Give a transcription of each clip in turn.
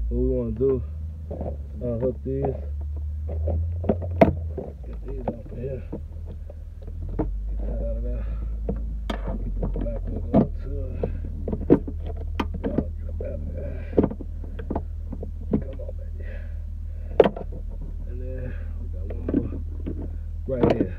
what we want to do, unhook these, get these off of here, get that out of there, get the back one going to it, get them out of there, come on baby, and then we got one more right here.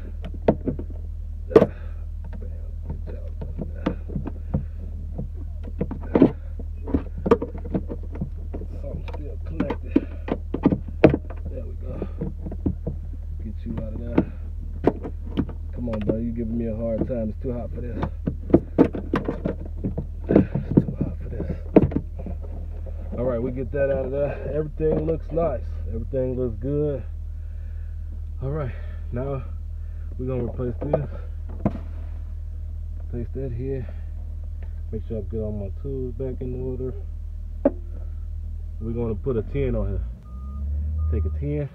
Come on, bro, you giving me a hard time. It's too hot for this. It's too hot for this. Alright, we get that out of there. Everything looks nice. Everything looks good. Alright, now we're going to replace this. Place that here. Make sure I get all my tools back in order. We're going to put a 10 on here. Take a 10.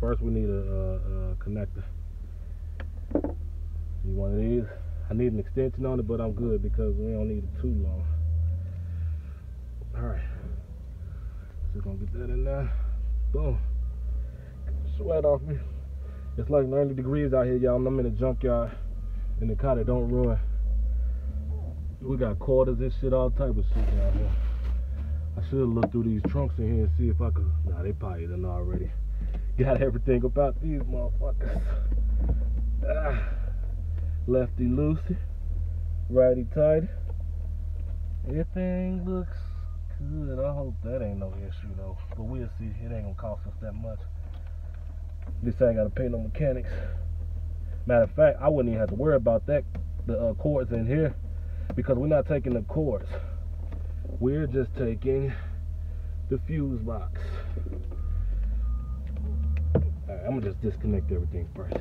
First we need a connector. Need one of these. I need an extension on it, but I'm good because we don't need it too long. Alright. Just gonna get that in there. Boom. Get the sweat off me. It's like 90 degrees out here, y'all. I'm in a junkyard in the car that don't ruin. We got quarters and shit, all type of shit down here. I should look through these trunks in here and see if I could. Nah, they probably done already. Got everything about these motherfuckers. Lefty loosey, righty tighty. Everything looks good. I hope that ain't no issue though. But we'll see. It ain't gonna cost us that much. At least I ain't gotta pay no mechanics. Matter of fact, I wouldn't even have to worry about that. The cords in here, because we're not taking the cords. We're just taking the fuse box. Alright, I'm gonna just disconnect everything first.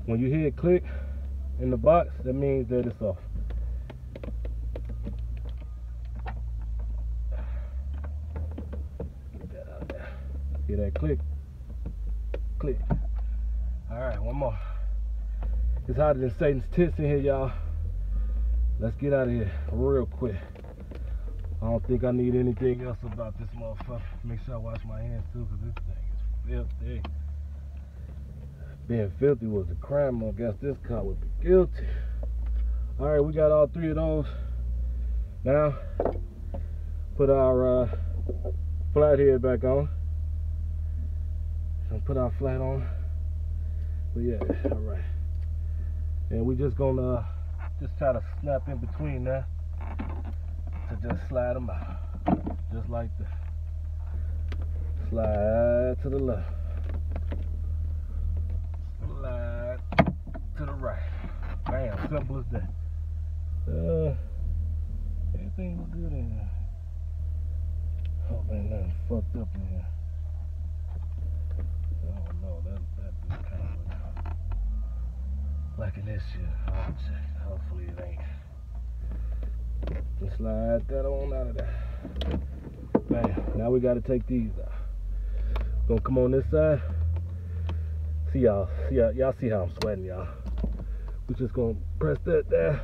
When you hear it click in the box, that means that it's off. Get that out of there. Hear that click? Click. Alright, one more. It's hotter than Satan's tits in here, y'all. Let's get out of here real quick. I don't think I need anything else about this motherfucker. Make sure I wash my hands too, because this thing is filthy. Being filthy was a crime. I guess this car would be guilty. Alright, we got all three of those. Now, put our flathead back on. So put our flat on. But yeah, alright. And we just gonna just try to snap in between there to just slide them out. Just like that. Slide to the left. Slide to the right. Bam, simple as that. Everything was good in here. Oh man, nothing fucked up in here. I don't know, that just kind of like in this shit. I'll check. Hopefully it ain't. Just slide that on out of there. Bam. Now we gotta take these out. Gonna come on this side. See y'all see how I'm sweating, y'all. We're just gonna press that there.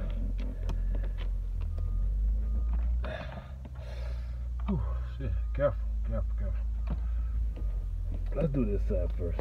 Whew, shit, careful. Let's do this side first.